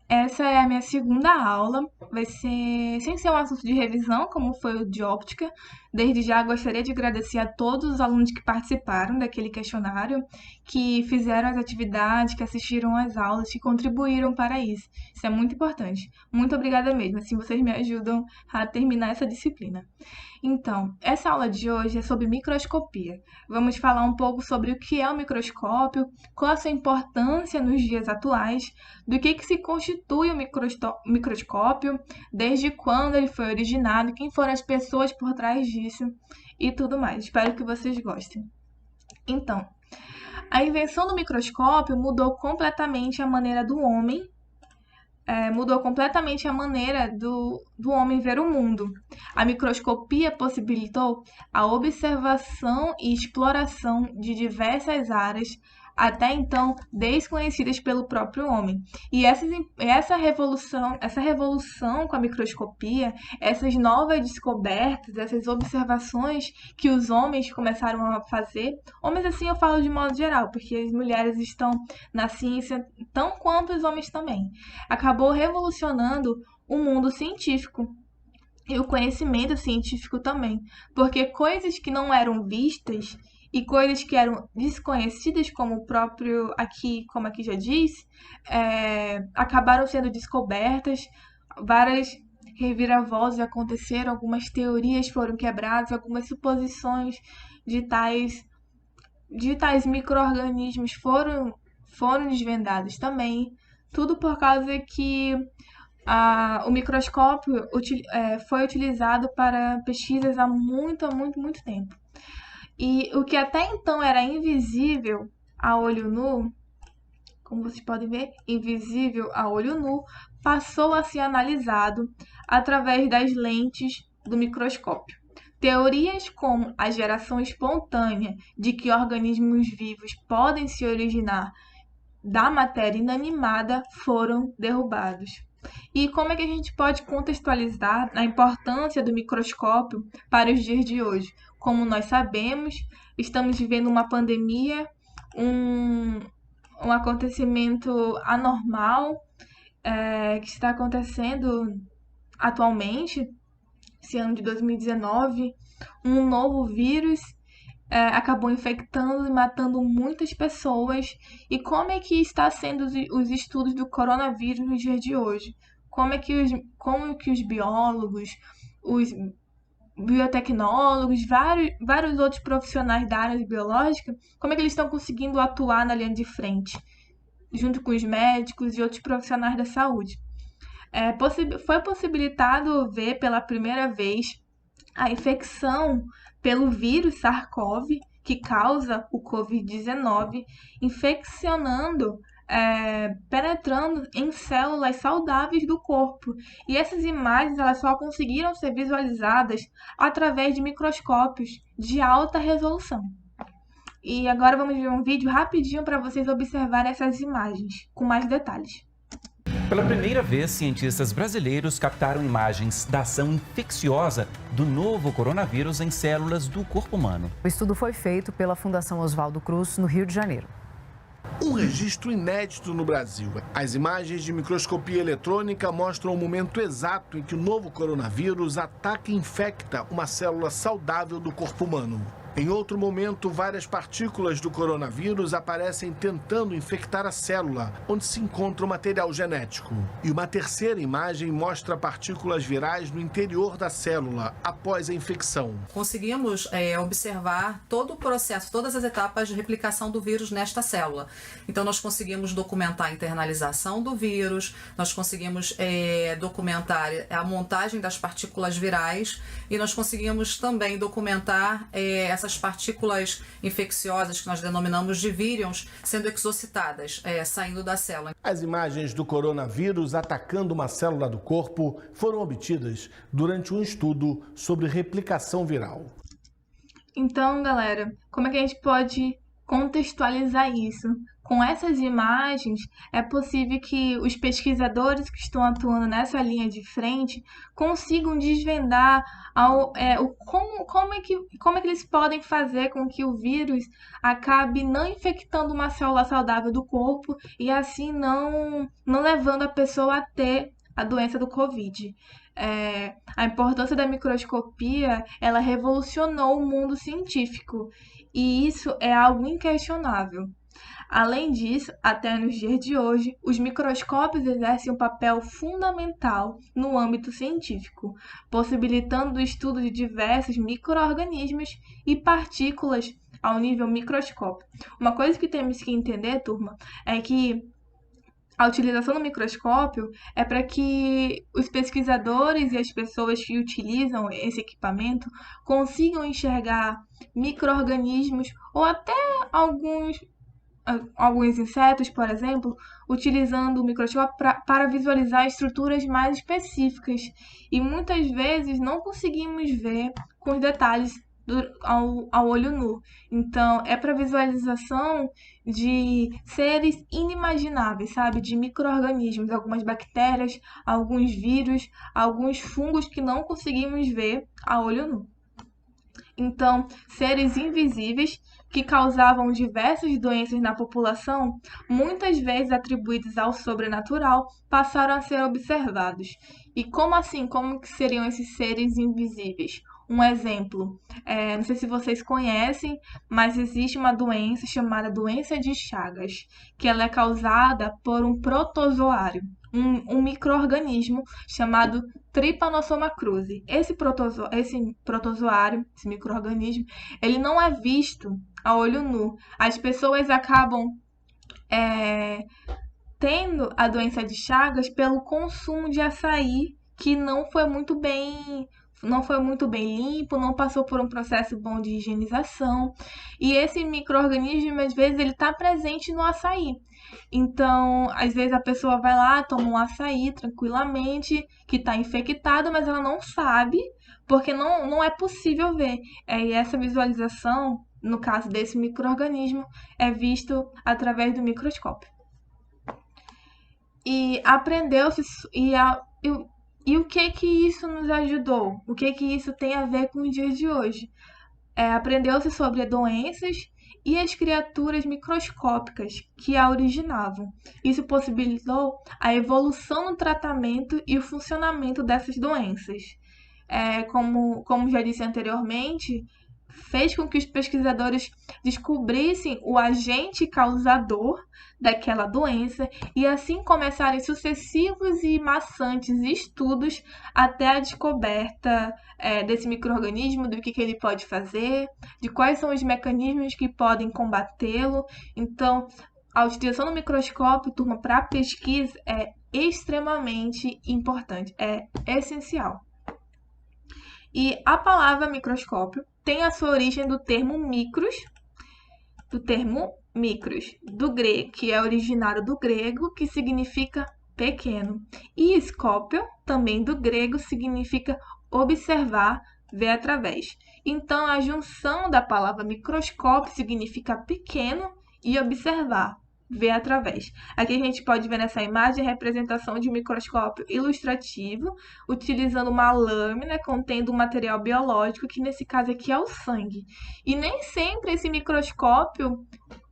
Essa é a minha segunda aula. Vai ser sem ser um assunto de revisão, como foi o de óptica. Desde já gostaria de agradecer a todos os alunos que participaram daquele questionário, que fizeram as atividades, que assistiram às aulas, que contribuíram para isso. Isso é muito importante. Muito obrigada mesmo. Assim vocês me ajudam a terminar essa disciplina. Então, essa aula de hoje é sobre microscopia. Vamos falar um pouco sobre o que é o microscópio, qual a sua importância nos dias atuais, do que se constitui o microscópio, desde quando ele foi originado, quem foram as pessoas por trás disso e tudo mais. Espero que vocês gostem. Então, a invenção do microscópio mudou completamente a maneira do homem, mudou completamente a maneira do homem ver o mundo. A microscopia possibilitou a observação e exploração de diversas áreas até então desconhecidas pelo próprio homem. E essa revolução com a microscopia, essas novas descobertas, essas observações que os homens começaram a fazer, homens assim eu falo de modo geral, porque as mulheres estão na ciência tão quanto os homens também, acabou revolucionando o mundo científico e o conhecimento científico também, porque coisas que não eram vistas e coisas que eram desconhecidas, como o próprio aqui, como aqui já diz, acabaram sendo descobertas, várias reviravoltas aconteceram, algumas teorias foram quebradas, algumas suposições de tais micro-organismos foram desvendadas também, tudo por causa que o microscópio foi utilizado para pesquisas há muito tempo. E o que até então era invisível a olho nu, como vocês podem ver, invisível a olho nu, passou a ser analisado através das lentes do microscópio. Teorias como a geração espontânea de que organismos vivos podem se originar da matéria inanimada foram derrubados. E como é que a gente pode contextualizar a importância do microscópio para os dias de hoje? Como nós sabemos, estamos vivendo uma pandemia, um, um acontecimento anormal que está acontecendo atualmente, esse ano de 2019, um novo vírus acabou infectando e matando muitas pessoas. E como é que está sendo os estudos do coronavírus nos dias de hoje? Como que os biólogos, os biotecnólogos, vários outros profissionais da área biológica, como é que eles estão conseguindo atuar na linha de frente, junto com os médicos e outros profissionais da saúde? Foi possibilitado ver pela primeira vez a infecção pelo vírus SARS-CoV, que causa o Covid-19, infeccionando, penetrando em células saudáveis do corpo. E essas imagens elas só conseguiram ser visualizadas através de microscópios de alta resolução. E agora vamos ver um vídeo rapidinho para vocês observarem essas imagens com mais detalhes. Pela primeira vez, cientistas brasileiros captaram imagens da ação infecciosa do novo coronavírus em células do corpo humano. O estudo foi feito pela Fundação Oswaldo Cruz, no Rio de Janeiro. Um registro inédito no Brasil. As imagens de microscopia eletrônica mostram o momento exato em que o novo coronavírus ataca e infecta uma célula saudável do corpo humano. Em outro momento, várias partículas do coronavírus aparecem tentando infectar a célula, onde se encontra o material genético. E uma terceira imagem mostra partículas virais no interior da célula, após a infecção. Conseguimos observar todo o processo, todas as etapas de replicação do vírus nesta célula. Então, nós conseguimos documentar a internalização do vírus, nós conseguimos documentar a montagem das partículas virais e nós conseguimos também documentar essas partículas infecciosas que nós denominamos de vírions sendo exocitadas, saindo da célula. As imagens do coronavírus atacando uma célula do corpo foram obtidas durante um estudo sobre replicação viral. Então, galera, como é que a gente pode contextualizar isso. Com essas imagens, é possível que os pesquisadores que estão atuando nessa linha de frente consigam desvendar como é que eles podem fazer com que o vírus acabe não infectando uma célula saudável do corpo e assim não levando a pessoa a ter a doença do Covid. A importância da microscopia, ela revolucionou o mundo científico e isso é algo inquestionável. Além disso, até nos dias de hoje, os microscópios exercem um papel fundamental no âmbito científico, possibilitando o estudo de diversos micro-organismos e partículas ao nível microscópio. Uma coisa que temos que entender, turma, é que a utilização do microscópio é para que os pesquisadores e as pessoas que utilizam esse equipamento consigam enxergar micro-organismos ou até alguns insetos, por exemplo, utilizando o microscópio para visualizar estruturas mais específicas. E muitas vezes não conseguimos ver com os detalhes ao olho nu. Então, é para visualização de seres inimagináveis, sabe? De micro-organismos, algumas bactérias, alguns vírus, alguns fungos que não conseguimos ver a olho nu. Então, seres invisíveis que causavam diversas doenças na população, muitas vezes atribuídos ao sobrenatural, passaram a ser observados. E como assim? Como que seriam esses seres invisíveis? Um exemplo, não sei se vocês conhecem, mas existe uma doença chamada doença de Chagas, que ela é causada por um protozoário, um micro-organismo chamado Trypanosoma cruzi. Esse protozoário, esse micro-organismo, ele não é visto a olho nu. As pessoas acabam tendo a doença de Chagas pelo consumo de açaí que não foi muito bem limpo, não passou por um processo bom de higienização. E esse micro-organismo, às vezes, ele está presente no açaí. Então, às vezes a pessoa vai lá, toma um açaí tranquilamente, que está infectado, mas ela não sabe, porque não é possível ver. E essa visualização, no caso desse micro-organismo, é visto através do microscópio. E aprendeu-se... E o que isso nos ajudou? O que isso tem a ver com os dias de hoje? Aprendeu-se sobre doenças e as criaturas microscópicas que a originavam. Isso possibilitou a evolução no tratamento e o funcionamento dessas doenças. Como já disse anteriormente, fez com que os pesquisadores descobrissem o agente causador daquela doença e assim começarem sucessivos e maçantes estudos até a descoberta desse micro-organismo, do que ele pode fazer, de quais são os mecanismos que podem combatê-lo. Então, a utilização do microscópio, turma, para pesquisa é extremamente importante, é essencial. E a palavra microscópio tem a sua origem do termo micros, do grego, que é originário do grego, que significa pequeno. E escópio, também do grego, significa observar, ver através. Então, a junção da palavra microscópio significa pequeno e observar, ver através. Aqui a gente pode ver nessa imagem a representação de um microscópio ilustrativo, utilizando uma lâmina contendo um material biológico, que nesse caso aqui é o sangue. E nem sempre esse microscópio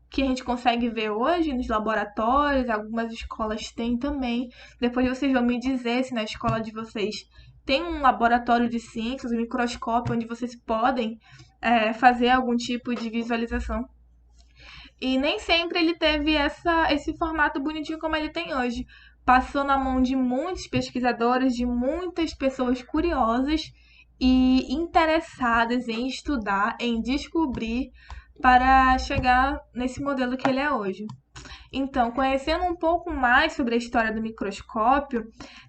que a gente consegue ver hoje nos laboratórios, algumas escolas têm também. Depois vocês vão me dizer se na escola de vocês tem um laboratório de ciências, um microscópio, onde vocês podem fazer algum tipo de visualização. E nem sempre ele teve esse formato bonitinho como ele tem hoje. Passou na mão de muitos pesquisadores, de muitas pessoas curiosas e interessadas em estudar, em descobrir, para chegar nesse modelo que ele é hoje. Então, conhecendo um pouco mais sobre a história do microscópio,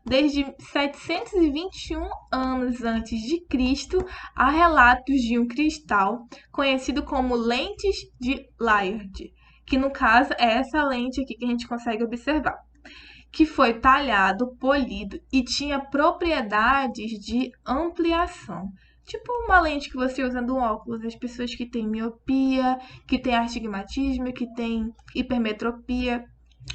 desde 721 anos antes de Cristo, há relatos de um cristal conhecido como lentes de Layard, que no caso é essa lente aqui que a gente consegue observar, que foi talhado, polido e tinha propriedades de ampliação. tipo uma lente que você usa no óculos. As pessoas que têm miopia, que têm astigmatismo, que têm hipermetropia,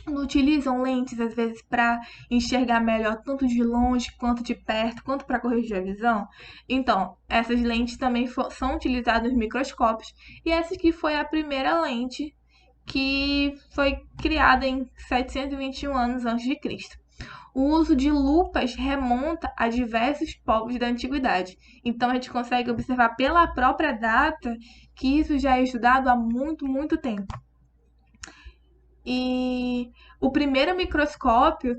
não utilizam lentes, às vezes, para enxergar melhor, tanto de longe quanto de perto, quanto para corrigir a visão. Então, essas lentes também são utilizadas nos microscópios, e essa aqui foi a primeira lente que foi criada em 721 anos antes de Cristo. O uso de lupas remonta a diversos povos da antiguidade. Então, a gente consegue observar pela própria data que isso já é estudado há muito, muito tempo. E o primeiro microscópio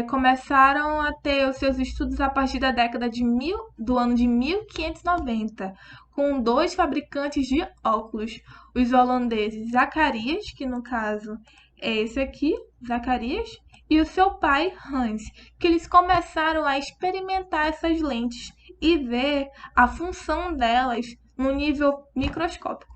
começaram a ter os seus estudos a partir da década do ano de 1590, com 2 fabricantes de óculos, os holandeses Zacarias, que no caso é esse aqui, Zacarias, e o seu pai Hans, que eles começaram a experimentar essas lentes e ver a função delas no nível microscópico.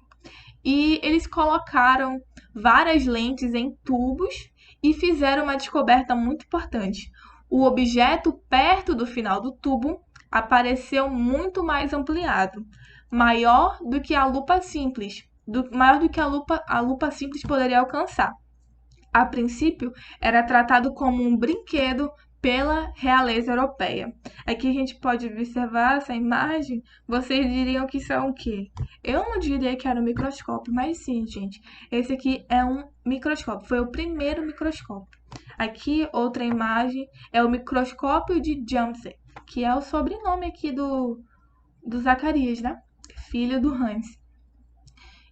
E eles colocaram várias lentes em tubos e fizeram uma descoberta muito importante. O objeto perto do final do tubo apareceu muito mais ampliado, maior do que a lupa simples, maior do que a lupa simples poderia alcançar. A princípio, era tratado como um brinquedo pela realeza europeia. Aqui a gente pode observar essa imagem. Vocês diriam que isso é um quê? Eu não diria que era um microscópio, mas sim, gente. Esse aqui é um microscópio. Foi o primeiro microscópio. Aqui, outra imagem, é o microscópio de Janssen, que é o sobrenome aqui do Zacarias, né? Filho do Hans.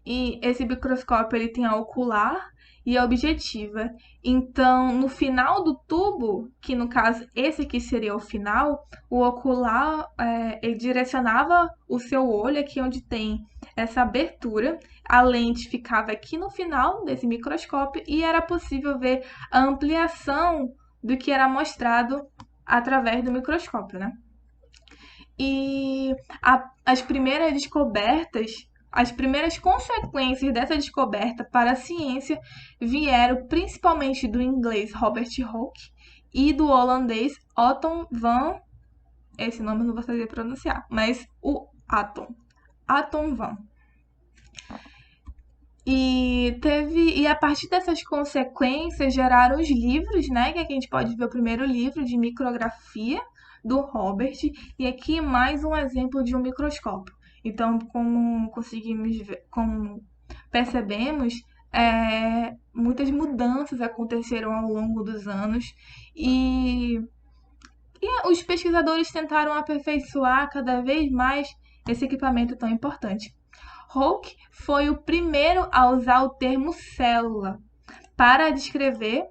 E esse microscópio ele tem a ocular e a objetiva. Então, no final do tubo, que no caso esse aqui seria o final, o ocular ele direcionava o seu olho aqui onde tem essa abertura. A lente ficava aqui no final desse microscópio e era possível ver a ampliação do que era mostrado através do microscópio, né? E as primeiras descobertas, as primeiras consequências dessa descoberta para a ciência vieram principalmente do inglês Robert Hooke e do holandês Otto van... Esse nome eu não vou saber pronunciar, mas o Otto van. E a partir dessas consequências geraram os livros, né? Que aqui a gente pode ver o primeiro livro de micrografia do Robert, e aqui mais um exemplo de um microscópio. Então, como percebemos, muitas mudanças aconteceram ao longo dos anos e os pesquisadores tentaram aperfeiçoar cada vez mais esse equipamento tão importante. Hooke foi o primeiro a usar o termo célula para descrever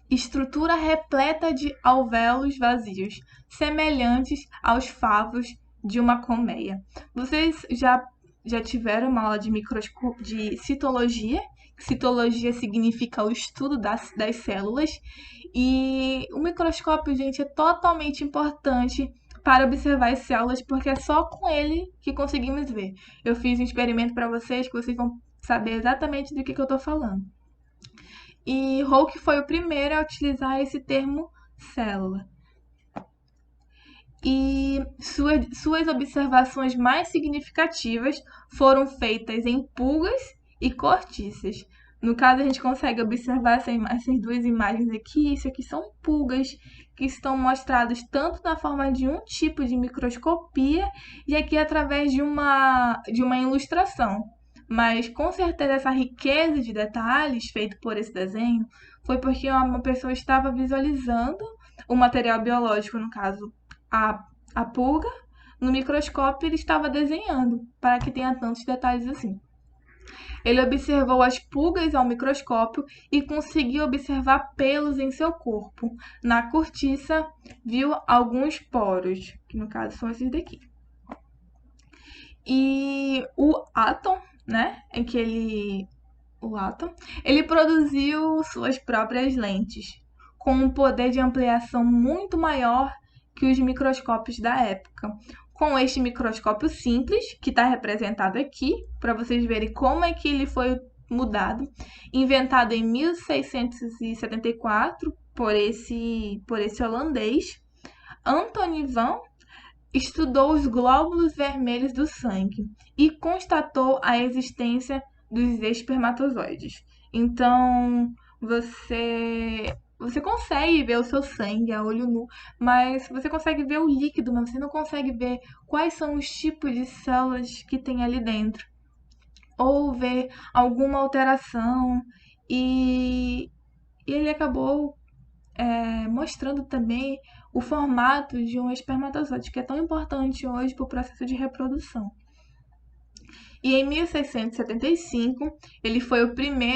estrutura repleta de alvéolos vazios, semelhantes aos favos de uma colmeia. Vocês já tiveram uma aula de citologia? Citologia significa o estudo das células. E o microscópio, gente, é totalmente importante para observar as células, porque é só com ele que conseguimos ver. Eu fiz um experimento para vocês, que vocês vão saber exatamente do que eu estou falando. E Hooke foi o primeiro a utilizar esse termo célula. E suas observações mais significativas foram feitas em pulgas e cortiças. No caso, a gente consegue observar essas duas imagens aqui. Isso aqui são pulgas que estão mostradas tanto na forma de um tipo de microscopia e aqui através de uma ilustração. Mas, com certeza, essa riqueza de detalhes feita por esse desenho foi porque uma pessoa estava visualizando o material biológico, no caso, a pulga, no microscópio ele estava desenhando para que tenha tantos detalhes assim. Ele observou as pulgas ao microscópio e conseguiu observar pelos em seu corpo. Na cortiça, viu alguns poros, que no caso são esses daqui. E o átomo, né, ele produziu suas próprias lentes, com um poder de ampliação muito maior que os microscópios da época. Com este microscópio simples, que está representado aqui, para vocês verem como é que ele foi mudado, inventado em 1674 por esse holandês, Antony van, estudou os glóbulos vermelhos do sangue e constatou a existência dos espermatozoides. Então, você consegue ver o seu sangue a olho nu, mas você consegue ver o líquido, mas você não consegue ver quais são os tipos de células que tem ali dentro, ou ver alguma alteração. E ele acabou mostrando também o formato de um espermatozoide, que é tão importante hoje para o processo de reprodução. E em 1675, ele foi o primeiro